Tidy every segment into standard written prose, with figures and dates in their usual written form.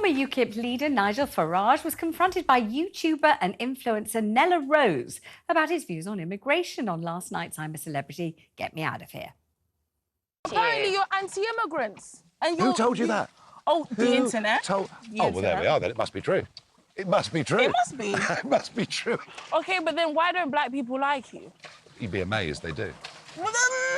Former UKIP leader Nigel Farage was confronted by YouTuber and influencer Nella Rose about his views on immigration on last night's I'm a Celebrity, Get Me Out of Here. Apparently you're anti-immigrants. Who told you that? Oh, the internet. Oh, well, there we are, then. It must be true. It must be true. It must be. It must be true. Okay, but then why don't black people like you? You'd be amazed, they do. Well,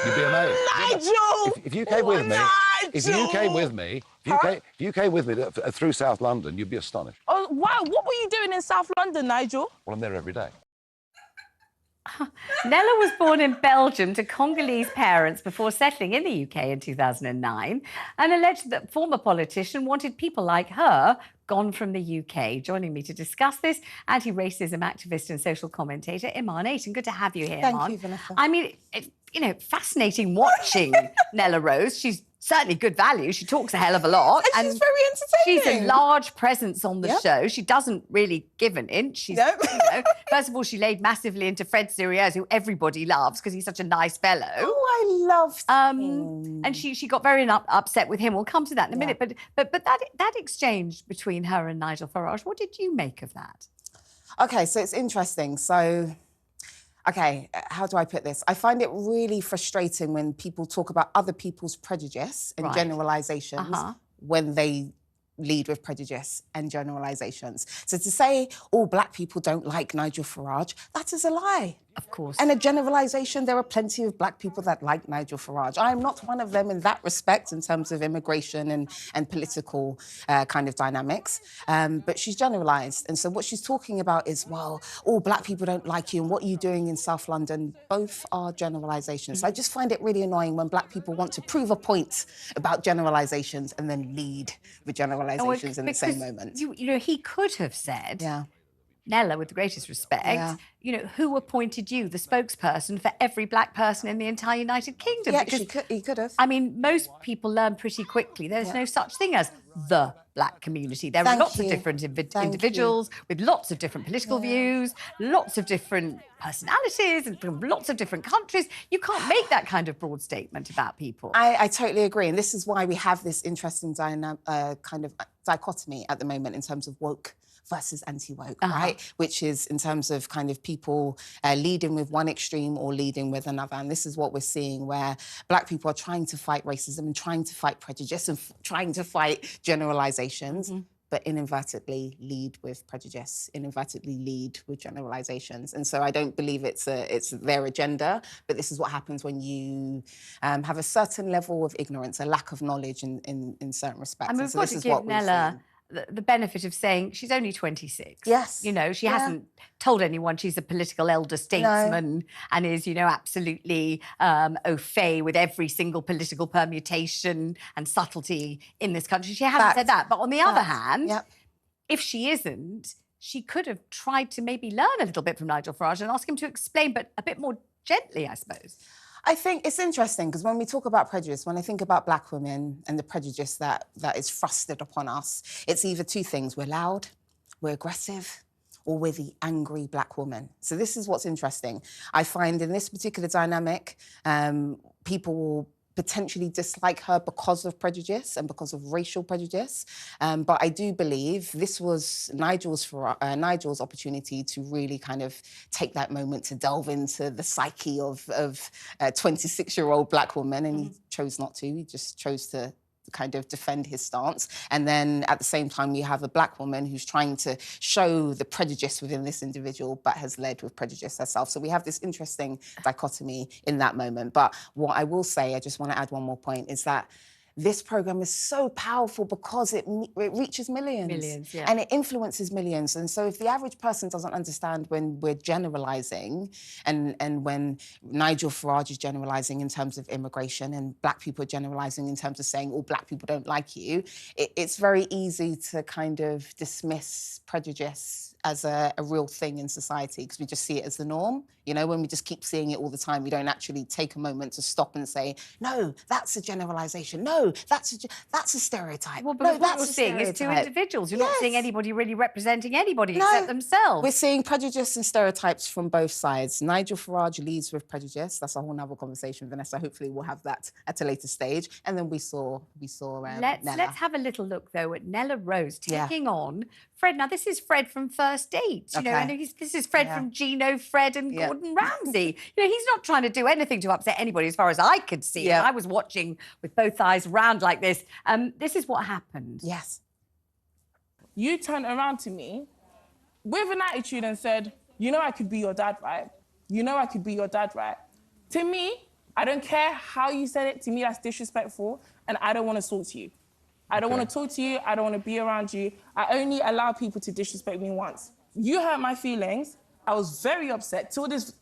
You'd be amazed. Nigel! If you came with me... Nigel! If you came with me... If you came with me through South London, you'd be astonished. Oh, wow. What were you doing in South London, Nigel? Well, I'm there every day. Nella was born in Belgium to Congolese parents before settling in the UK in 2009 and alleged that former politician wanted people like her gone from the UK. Joining me to discuss this, anti-racism activist and social commentator Imarn Ayton. Good to have you here, Imarn. Thank you, Vanessa. I mean, fascinating watching Nella Rose. She's certainly good value. She talks a hell of a lot. And she's very entertaining. She's a large presence on the show. She doesn't really give an inch. She's, first of all, she laid massively into Fred Sirieix, who everybody loves because he's such a nice fellow. Oh, I loved him. And she got very upset with him. We'll come to that in a minute. But that exchange between her and Nigel Farage, what did you make of that? Okay, so it's interesting. So... Okay, how do I put this? I find it really frustrating when people talk about other people's prejudice and generalisations when they lead with prejudice and generalisations. So to say all black people don't like Nigel Farage, that is a lie. Of course. And a generalisation, there are plenty of black people that like Nigel Farage. I am not one of them in that respect in terms of immigration and political kind of dynamics. But she's generalised. And so what she's talking about is, well, all black people don't like you and what are you doing in South London? Both are generalisations. So I just find it really annoying when black people want to prove a point about generalisations and then lead with generalisations in the same moment. You know, he could have said... Nella, with the greatest respect, who appointed you the spokesperson for every black person in the entire United Kingdom? Yeah, he could have. I mean, most people learn pretty quickly. There's no such thing as the black community. There are lots of different individuals with lots of different political views, lots of different personalities and from lots of different countries. You can't make that kind of broad statement about people. I totally agree. And this is why we have this interesting kind of dichotomy at the moment in terms of woke versus anti-woke, right? Which is in terms of kind of people leading with one extreme or leading with another. And this is what we're seeing where black people are trying to fight racism and trying to fight prejudice and trying to fight generalizations, but inadvertently lead with prejudice, inadvertently lead with generalizations. And so I don't believe it's their agenda, but this is what happens when you have a certain level of ignorance, a lack of knowledge in certain respects. I mean, we've got to give Nella the benefit of saying she's only 26. Yes. You know, she hasn't told anyone she's a political elder statesman and is, absolutely au fait with every single political permutation and subtlety in this country. She hasn't said that. But on the other hand, if she isn't, she could have tried to maybe learn a little bit from Nigel Farage and ask him to explain, but a bit more gently, I suppose. I think it's interesting because when we talk about prejudice, when I think about black women and the prejudice that is thrusted upon us, it's either two things. We're loud, we're aggressive, or we're the angry black woman. So this is what's interesting. I find in this particular dynamic, people will potentially dislike her because of prejudice and because of racial prejudice. But I do believe this was Nigel's opportunity to really kind of take that moment to delve into the psyche of a 26-year-old black woman, and he chose not to. He just chose to kind of defend his stance. And then at the same time, we have a black woman who's trying to show the prejudice within this individual, but has led with prejudice herself. So we have this interesting dichotomy in that moment. But what I will say, I just want to add one more point, is that this programme is so powerful because it reaches millions. Millions, yeah. And it influences millions. And so if the average person doesn't understand when we're generalising and when Nigel Farage is generalising in terms of immigration and black people are generalising in terms of saying all black people don't like you, it's very easy to kind of dismiss prejudice as a real thing in society because we just see it as the norm. You know, when we just keep seeing it all the time, we don't actually take a moment to stop and say, no, that's a generalisation. No, that's a stereotype. Well, no, but what you're seeing is two individuals. You're not seeing anybody really representing anybody except themselves. We're seeing prejudice and stereotypes from both sides. Nigel Farage leads with prejudice. That's a whole nother conversation, Vanessa. Hopefully we'll have that at a later stage. And then we saw Nella. Let's have a little look, though, at Nella Rose taking on Fred. Now, this is Fred from First Date, you know, and this is Fred from Gino, Fred and Gordon Ramsay. You know, he's not trying to do anything to upset anybody as far as I could see. I was watching with both eyes round like this. This is what happened. Yes. You turned around to me with an attitude and said, you know I could be your dad, right? You know I could be your dad, right? To me, I don't care how you said it. To me, that's disrespectful, and I don't want to talk to you. I don't want to talk to you. I don't want to be around you. I only allow people to disrespect me once. You hurt my feelings. I was very upset till this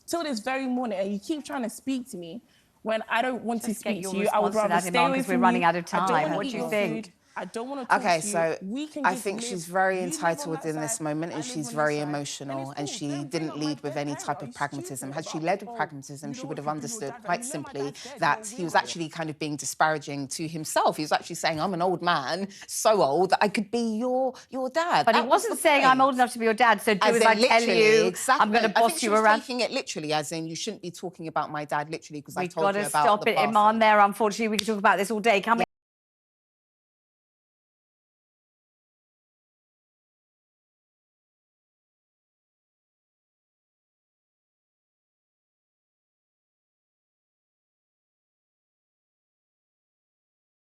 very morning, and you keep trying to speak to me when I don't want to speak to you. I would rather stay away from you. We're running out of time. What do you think? I don't want to talk to you. Okay, so I think she's very entitled in this moment and she's very emotional and she didn't lead with any type of pragmatism. Had she led with pragmatism, she would have understood quite simply that he was actually kind of being disparaging to himself. He was actually saying, I'm an old man, so old that I could be your dad. But he wasn't saying, I'm old enough to be your dad, so do as I tell you, I'm going to boss you around. Taking it literally, as in, you shouldn't be talking about my dad literally because I told you about the We've got to stop it, Imarn, there. Unfortunately, we could talk about this all day. Can we?